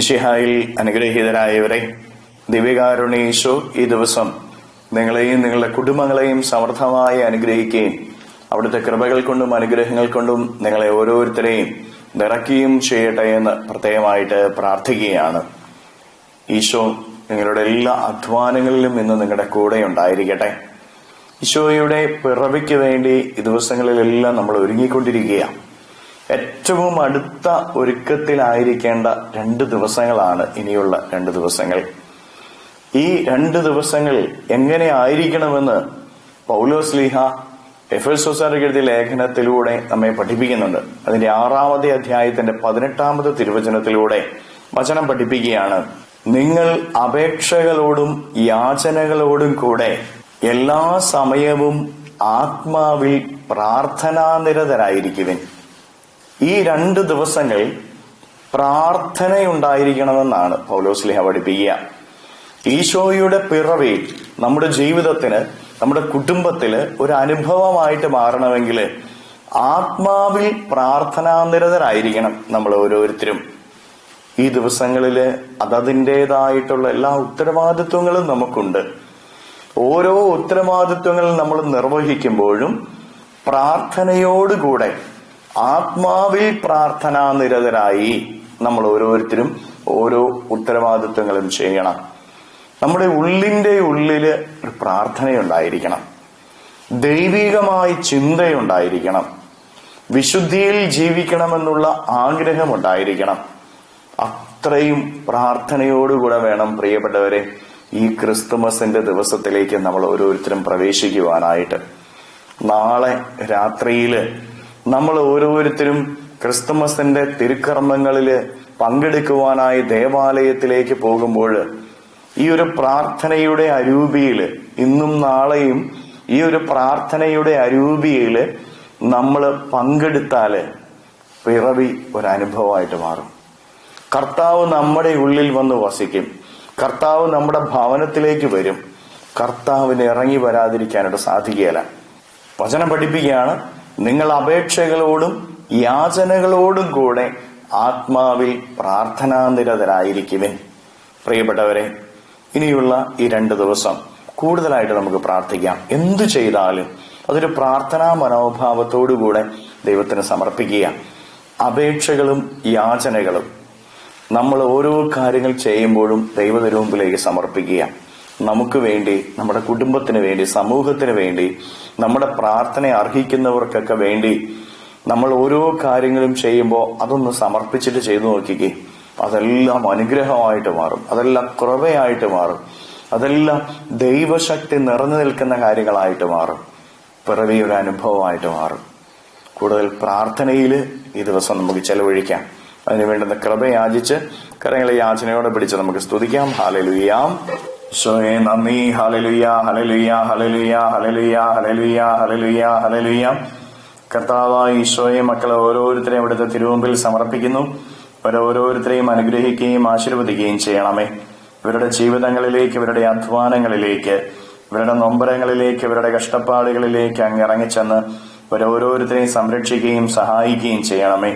മിശിഹായിൽ അനുഗ്രഹീതരായവരെ, ദിവ്യകാരുണ്യ ഈശോ ഈ ദിവസം നിങ്ങളെയും നിങ്ങളുടെ കുടുംബങ്ങളെയും സമർത്ഥമായി അനുഗ്രഹിക്കുകയും അവിടുത്തെ കൃപകൾ കൊണ്ടും അനുഗ്രഹങ്ങൾ കൊണ്ടും നിങ്ങളെ ഓരോരുത്തരെയും നിറയ്ക്കുകയും ചെയ്യട്ടെ എന്ന് പ്രത്യേകമായിട്ട് പ്രാർത്ഥിക്കുകയാണ്. ഈശോ നിങ്ങളുടെ എല്ലാ അധ്വാനങ്ങളിലും ഇന്ന് നിങ്ങളുടെ കൂടെ ഉണ്ടായിരിക്കട്ടെ. ഈശോയുടെ പിറവിക്ക് വേണ്ടി ഈ ദിവസങ്ങളിലെല്ലാം നമ്മൾ ഒരുങ്ങിക്കൊണ്ടിരിക്കുകയാണ്. ഏറ്റവും അടുത്ത ഒരുക്കത്തിലായിരിക്കേണ്ട 2 ദിവസങ്ങളാണ് ഇനിയുള്ള 2 ദിവസങ്ങൾ. ഈ 2 ദിവസങ്ങൾ എങ്ങനെ ആയിരിക്കണമെന്ന് പൗലോസ്ലീഹ എഫെസോസുകാർക്ക് എഴുതിയ ലേഖനത്തിലൂടെ നമ്മെ പഠിപ്പിക്കുന്നുണ്ട്. അതിന്റെ 6-ാമത്തെ അധ്യായത്തിന്റെ 18-ാമത്തെ തിരുവചനത്തിലൂടെ വചനം പഠിപ്പിക്കുകയാണ്. നിങ്ങൾ അപേക്ഷകളോടും യാചനകളോടും കൂടെ എല്ലാ സമയവും ആത്മാവിൽ പ്രാർത്ഥനാനിരതരായിരിക്കുവിൻ. ഈ 2 ദിവസങ്ങൾ പ്രാർത്ഥനയുണ്ടായിരിക്കണമെന്നാണ് പൗലോസ്ലീഹ പഠിപ്പിക്കുക. ഈശോയുടെ പിറവി നമ്മുടെ ജീവിതത്തിന്, നമ്മുടെ കുടുംബത്തില് ഒരു അനുഭവമായിട്ട് മാറണമെങ്കിൽ ആത്മാവിൽ പ്രാർത്ഥനാനിരതരായിരിക്കണം നമ്മൾ ഓരോരുത്തരും. ഈ ദിവസങ്ങളില് അതതിൻ്റെതായിട്ടുള്ള എല്ലാ ഉത്തരവാദിത്വങ്ങളും നമുക്കുണ്ട്. ഓരോ ഉത്തരവാദിത്വങ്ങളും നമ്മൾ നിർവഹിക്കുമ്പോഴും പ്രാർത്ഥനയോടുകൂടെ ആത്മാവിൽ പ്രാർത്ഥനാനിരതരായി നമ്മൾ ഓരോരുത്തരും ഓരോ ഉത്തരവാദിത്വങ്ങളും ചെയ്യണം. നമ്മുടെ ഉള്ളിന്റെ ഉള്ളില് ഒരു പ്രാർത്ഥനയുണ്ടായിരിക്കണം, ദൈവികമായി ചിന്തയുണ്ടായിരിക്കണം, വിശുദ്ധിയിൽ ജീവിക്കണമെന്നുള്ള ആഗ്രഹമുണ്ടായിരിക്കണം. അത്രയും പ്രാർത്ഥനയോടുകൂടെ വേണം പ്രിയപ്പെട്ടവരെ ഈ ക്രിസ്തുമസിന്റെ ദിവസത്തിലേക്ക് നമ്മൾ ഓരോരുത്തരും പ്രവേശിക്കുവാനായിട്ട്. നാളെ രാത്രിയില് നമ്മൾ ഓരോരുത്തരും ക്രിസ്തുമസിന്റെ തിരുക്കർമ്മങ്ങളില് പങ്കെടുക്കുവാനായി ദേവാലയത്തിലേക്ക് പോകുമ്പോൾ ഈ ഒരു പ്രാർത്ഥനയുടെ അരൂപിയില്, ഇന്നും നാളെയും ഈ ഒരു പ്രാർത്ഥനയുടെ അരൂപിയില് നമ്മൾ പങ്കെടുത്താല് പിറവി ഒരനുഭവമായിട്ട് മാറും. കർത്താവ് നമ്മുടെ ഉള്ളിൽ വന്ന് വസിക്കും. കർത്താവ് നമ്മുടെ ഭവനത്തിലേക്ക് വരും. കർത്താവിന് ഇറങ്ങി വരാതിരിക്കാനായിട്ട് സാധിക്കുകയില്ല. വചനം പഠിപ്പിക്കുകയാണ്, നിങ്ങൾ അപേക്ഷകളോടും യാചനകളോടും കൂടെ ആത്മാവിൽ പ്രാർത്ഥനാനിരതരായിരിക്കുവിൻ. പ്രിയപ്പെട്ടവരെ, ഇനിയുള്ള ഈ 2 ദിവസം കൂടുതലായിട്ട് നമുക്ക് പ്രാർത്ഥിക്കാം. എന്തു ചെയ്താലും അതൊരു പ്രാർത്ഥനാ മനോഭാവത്തോടുകൂടെ ദൈവത്തിന് സമർപ്പിക്കുക. അപേക്ഷകളും യാചനകളും നമ്മൾ ഓരോ കാര്യങ്ങൾ ചെയ്യുമ്പോഴും ദൈവത്തിനുമുമ്പിലേക്ക് സമർപ്പിക്കുക. നമുക്ക് വേണ്ടി, നമ്മുടെ കുടുംബത്തിന് വേണ്ടി, സമൂഹത്തിന് വേണ്ടി, നമ്മുടെ പ്രാർത്ഥന അർഹിക്കുന്നവർക്കൊക്കെ വേണ്ടി നമ്മൾ ഓരോ കാര്യങ്ങളും ചെയ്യുമ്പോൾ അതൊന്ന് സമർപ്പിച്ചിട്ട് ചെയ്തു നോക്കിക്കേ. അതെല്ലാം അനുഗ്രഹമായിട്ട് മാറും, അതെല്ലാം കൃപയായിട്ട് മാറും, അതെല്ലാം ദൈവശക്തി നിറഞ്ഞു നിൽക്കുന്ന കാര്യങ്ങളായിട്ട് മാറും. പിറവി ഒരു അനുഭവമായിട്ട് മാറും. കൂടുതൽ പ്രാർത്ഥനയിൽ ഈ ദിവസം നമുക്ക് ചെലവഴിക്കാം. അതിനു വേണ്ടുന്ന കൃപ യാചിച്ച് കരങ്ങളെ യാചനയോടെ പിടിച്ച് നമുക്ക് സ്തുതിക്കാം. ഹല്ലേലൂയ. ഈശോയെ നന്ദി. Hallelujah, hallelujah, hallelujah, hallelujah, hallelujah, hallelujah, hallelujah. കർത്താവായ ഈശോയെ, മക്കളെ ഓരോരുത്തരെയും ഇവിടുത്തെ തിരുമുമ്പിൽ സമർപ്പിക്കുന്നു. ഓരോരുത്തരെയും അനുഗ്രഹിക്കുകയും ആശീർവദിക്കുകയും ചെയ്യണമേ. ഇവരുടെ ജീവിതങ്ങളിലേക്ക്, ഇവരുടെ അധ്വാനങ്ങളിലേക്ക്, ഇവരുടെ നൊമ്പരങ്ങളിലേക്ക്, ഇവരുടെ കഷ്ടപ്പാടുകളിലേക്ക് അങ്ങ് ഇറങ്ങിച്ചെന്ന് ഓരോരുത്തരെയും സംരക്ഷിക്കുകയും സഹായിക്കുകയും ചെയ്യണമേ.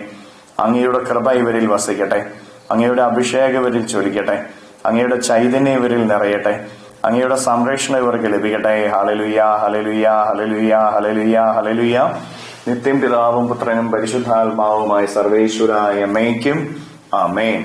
അങ്ങയുടെ കൃപ ഇവരിൽ വസിക്കട്ടെ. അങ്ങയുടെ അഭിഷേകം ഇവരിൽ ചൊലിക്കട്ടെ. അങ്ങയുടെ ചൈതന്യം ഇവരിൽ നിറയട്ടെ. അങ്ങയുടെ സംരക്ഷണം ഇവർക്ക് ലഭിക്കട്ടെ. Hallelujah, hallelujah, hallelujah, hallelujah, hallelujah. നിത്യം പിതാവും പുത്രനും പരിശുദ്ധാത്മാവുമായ സർവേശ്വരായ എന്നേക്കും ആമേൻ.